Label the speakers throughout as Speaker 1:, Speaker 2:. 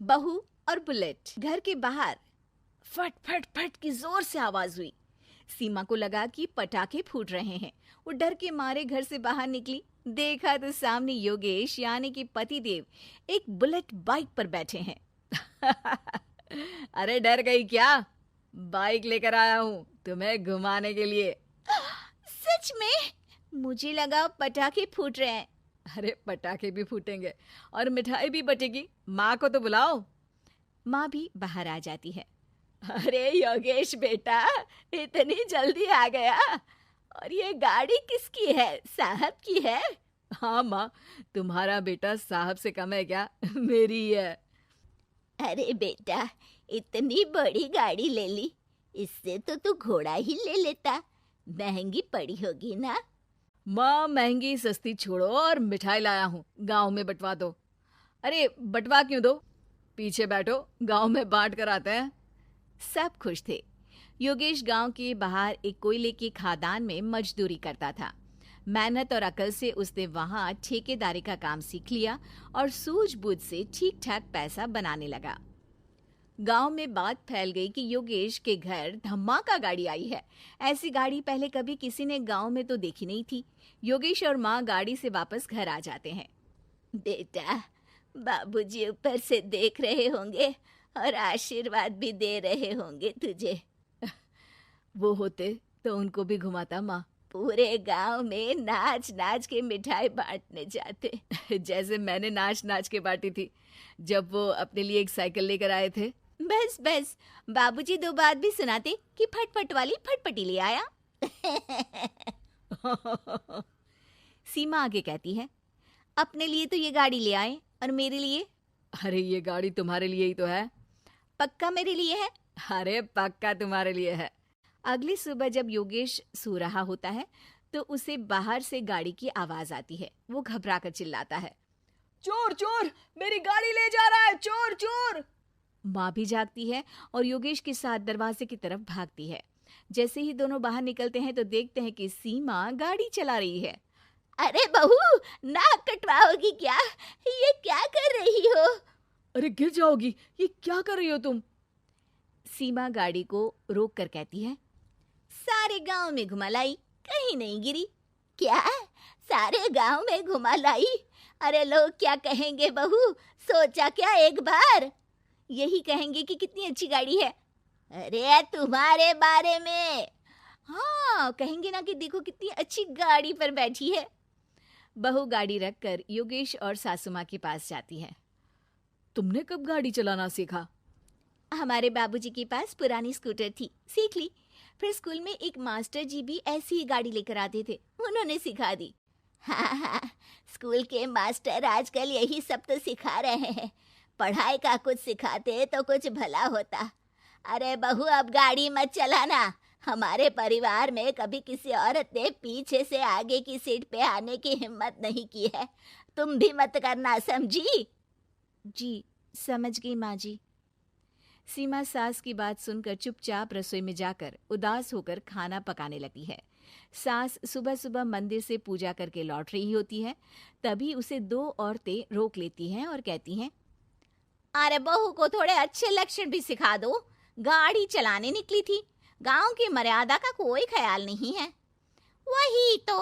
Speaker 1: बहू और बुलेट। घर के बाहर फट फट फट की जोर से आवाज हुई। सीमा को लगा कि पटाखे फूट रहे हैं। वो डर के मारे घर से बाहर निकली। देखा तो सामने योगेश यानी कि पतिदेव एक बुलेट बाइक पर बैठे हैं। अरे डर गई क्या? बाइक लेकर आया हूँ तुम्हें घुमाने के लिए। सच में? मुझे लगा पटाखे फूट रहे हैं। अरे पटाखे भी फूटेंगे और मिठाई भी बटेगी। माँ को तो बुलाओ। माँ भी बाहर आ जाती है। अरे योगेश बेटा, इतनी जल्दी आ गया? और ये गाड़ी किसकी है? साहब की है? हाँ माँ, तुम्हारा बेटा साहब से कम है क्या? मेरी ही है।
Speaker 2: अरे बेटा, इतनी बड़ी गाड़ी ले ली, इससे तो तू घोड़ा ही ले लेता। महंगी पड़ी होगी ना?
Speaker 1: माँ महंगी सस्ती छोड़ो और मिठाई लाया हूँ, गांव में बंटवा दो। अरे बंटवा क्यों दो? पीछे बैठो, गांव में बांट कर आते हैं। सब खुश थे। योगेश गांव के बाहर एक कोयले की खदान में मजदूरी करता था। मेहनत और अकल से उसने वहां ठेकेदारी का काम सीख लिया और सूझबूझ से ठीक ठाक पैसा बनाने लगा। गांव में बात फैल गई कि योगेश के घर धमाका गाड़ी आई है। ऐसी गाड़ी पहले कभी किसी ने गांव में तो देखी नहीं थी। योगेश और माँ गाड़ी से वापस घर आ जाते हैं।
Speaker 2: बेटा, बाबूजी ऊपर से देख रहे होंगे और आशीर्वाद भी दे रहे होंगे तुझे।
Speaker 1: वो होते तो उनको भी घुमाता माँ।
Speaker 2: पूरे गांव में नाच नाच के मिठाई बांटने जाते।
Speaker 1: जैसे मैंने नाच नाच के बांटी थी जब वो अपने लिए एक साइकिल लेकर आए थे।
Speaker 2: बस बस, बाबूजी दो बात भी सुनाते कि फटफट वाली फटफटी ले आया।
Speaker 1: सीमा आगे कहती है, अपने लिए तो ये गाड़ी ले आए और मेरे लिए? अरे ये गाड़ी तुम्हारे लिए ही तो है।
Speaker 2: पक्का मेरे लिए है?
Speaker 1: अरे पक्का तुम्हारे लिए है। अगली सुबह जब योगेश सो रहा होता है तो उसे बाहर से गाड़ी की आवाज आती है। वो घबराकर चिल्लाता है, चोर चोर, मेरी गाड़ी ले जा रहा है, चोर चोर। माँ भी जागती है और योगेश के साथ दरवाजे की तरफ भागती है। जैसे ही दोनों बाहर निकलते हैं तो देखते हैं कि सीमा गाड़ी चला रही है।
Speaker 2: अरे बहू, नाक कटवाओगी क्या? ये क्या कर रही हो?
Speaker 1: अरे गिर जाओगी, ये क्या कर रही हो तुम? सीमा गाड़ी को रोक कर कहती है,
Speaker 2: सारे गांव में घुमा लाई, कहीं नहीं गिरी। क्या? सारे गांव में घुमा लाई? अरे लोग क्या कहेंगे बहू? सोचा क्या एक बार?
Speaker 1: यही कहेंगे कि कितनी अच्छी गाड़ी है।
Speaker 2: अरे तुम्हारे बारे में।
Speaker 1: हाँ, कहेंगे ना कि देखो कितनी अच्छी गाड़ी पर बैठी है। बहू गाड़ी रखकर योगेश और सासू माँ के पास जाती है। तुमने कब गाड़ी चलाना सीखा?
Speaker 2: हमारे बाबूजी के पास पुरानी स्कूटर थी, सीख ली। फिर स्कूल में एक मास्टर जी भी ऐसी ही गाड़ी लेकर आते थे, उन्होंने सिखा दी। हाँ, स्कूल के मास्टर आजकल यही सब तो सिखा रहे हैं। पढ़ाई का कुछ सिखाते तो कुछ भला होता। अरे बहू, अब गाड़ी मत चलाना। हमारे परिवार में कभी किसी औरत ने पीछे से आगे की सीट पे आने की हिम्मत नहीं की है। तुम भी मत करना, समझी?
Speaker 1: जी समझ गई माँ जी। सीमा सास की बात सुनकर चुपचाप रसोई में जाकर उदास होकर खाना पकाने लगती है। सास सुबह सुबह मंदिर से पूजा करके लौट रही होती है। तभी उसे दो औरतें रोक लेती हैं और कहती हैं,
Speaker 2: अरे बहू को थोड़े अच्छे लक्षण भी सिखा दो। गाड़ी चलाने निकली थी, गांव की मर्यादा का कोई ख्याल नहीं है। वही तो।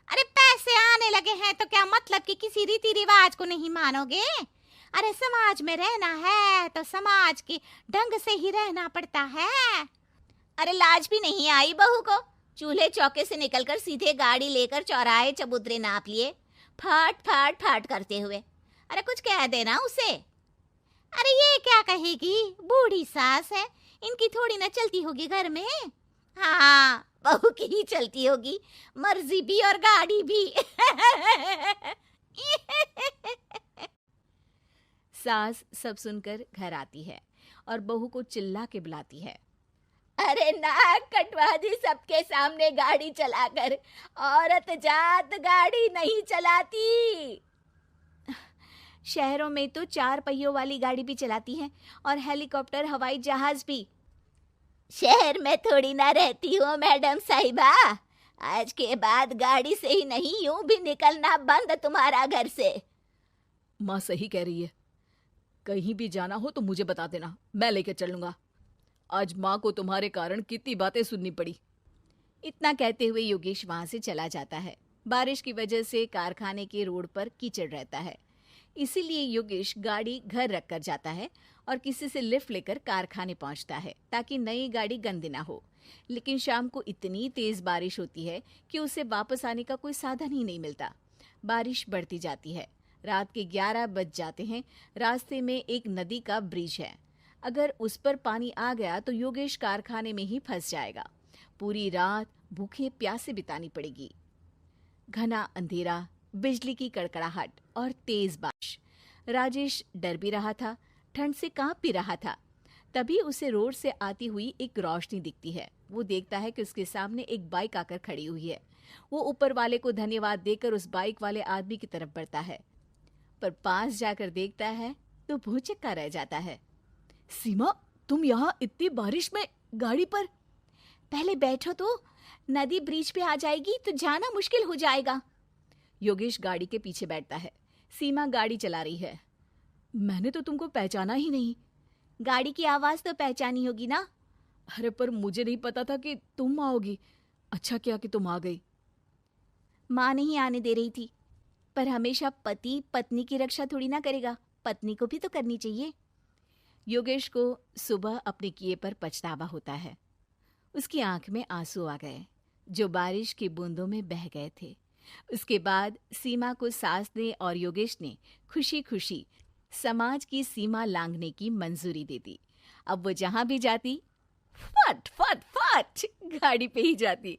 Speaker 2: अरे पैसे आने लगे हैं तो क्या मतलब कि किसी रीति रिवाज को नहीं मानोगे? अरे समाज में रहना है तो समाज के ढंग से ही रहना पड़ता है। अरे लाज भी नहीं आई बहू को? चूल्हे चौके से निकलकर सीधे गाड़ी लेकर चौराहे चबूतरे नाप लिए, फट फट फट करते हुए। अरे कुछ कह देना उसे। अरे ये क्या कहेगी? बूढ़ी सास है, इनकी थोड़ी ना चलती होगी घर में। हाँ, बहू की ही चलती होगी, मर्जी भी और गाड़ी भी।
Speaker 1: सास सब सुनकर घर आती है और बहू को चिल्ला के बुलाती है,
Speaker 2: अरे नाक कटवा दी सबके सामने गाड़ी चलाकर। औरत जात गाड़ी नहीं चलाती।
Speaker 1: शहरों में तो 4 पहियों वाली गाड़ी भी चलाती हैं और हेलीकॉप्टर, हवाई जहाज भी।
Speaker 2: शहर में थोड़ी ना रहती हो मैडम साहिबा। आज के बाद गाड़ी से ही नहीं, यूं भी निकलना बंद तुम्हारा घर से।
Speaker 1: माँ सही कह रही है। कहीं भी जाना हो तो मुझे बता देना, मैं लेकर चलूंगा। आज माँ को तुम्हारे कारण कितनी बातें सुननी पड़ी।
Speaker 2: इतना कहते हुए योगेश वहां से चला जाता है। बारिश की वजह से कारखाने के रोड पर कीचड़ रहता है, इसीलिए योगेश गाड़ी घर रख कर जाता है और किसी से लिफ्ट लेकर कारखाने पहुंचता है ताकि नई गाड़ी गंदी ना हो। लेकिन शाम को इतनी तेज बारिश होती है कि उसे वापस आने का कोई साधन ही नहीं मिलता। बारिश बढ़ती जाती है, रात के 11 बज जाते हैं। रास्ते में एक नदी का ब्रिज है, अगर उस पर पानी आ गया तो योगेश कारखाने में ही फंस जाएगा। पूरी रात भूखे प्यासे बितानी पड़ेगी। घना अंधेरा, बिजली की कड़कड़ाहट और तेज बारिश। राजेश डर भी रहा था, ठंड से कांप भी रहा था। तभी उसे रोड से आती हुई एक रोशनी दिखती है। वो देखता है कि उसके सामने एक बाइक आकर खड़ी हुई है। वो ऊपर वाले को धन्यवाद देकर उस बाइक वाले आदमी की तरफ बढ़ता है, पर पास जाकर देखता है तो भौचक्का रह जाता है।
Speaker 1: सीमा, तुम यहाँ इतनी बारिश में गाड़ी पर?
Speaker 2: पहले बैठो तो, नदी ब्रिज पे आ जाएगी तो जाना मुश्किल हो जाएगा।
Speaker 1: योगेश गाड़ी के पीछे बैठता है। सीमा गाड़ी चला रही है। मैंने तो तुमको पहचाना ही नहीं।
Speaker 2: गाड़ी की आवाज तो पहचानी होगी ना।
Speaker 1: अरे पर मुझे नहीं पता था कि तुम आओगी। अच्छा किया कि तुम आ गई।
Speaker 2: माँ नहीं आने दे रही थी, पर हमेशा पति पत्नी की रक्षा थोड़ी ना करेगा, पत्नी को भी तो करनी चाहिए।
Speaker 1: योगेश को सुबह अपने किए पर पछतावा होता है। उसकी आंख में आंसू आ गए जो बारिश की बूंदों में बह गए थे। उसके बाद सीमा को सास ने और योगेश ने खुशी खुशी समाज की सीमा लांघने की मंजूरी दे दी। अब वो जहां भी जाती फट फट फट गाड़ी पे ही जाती।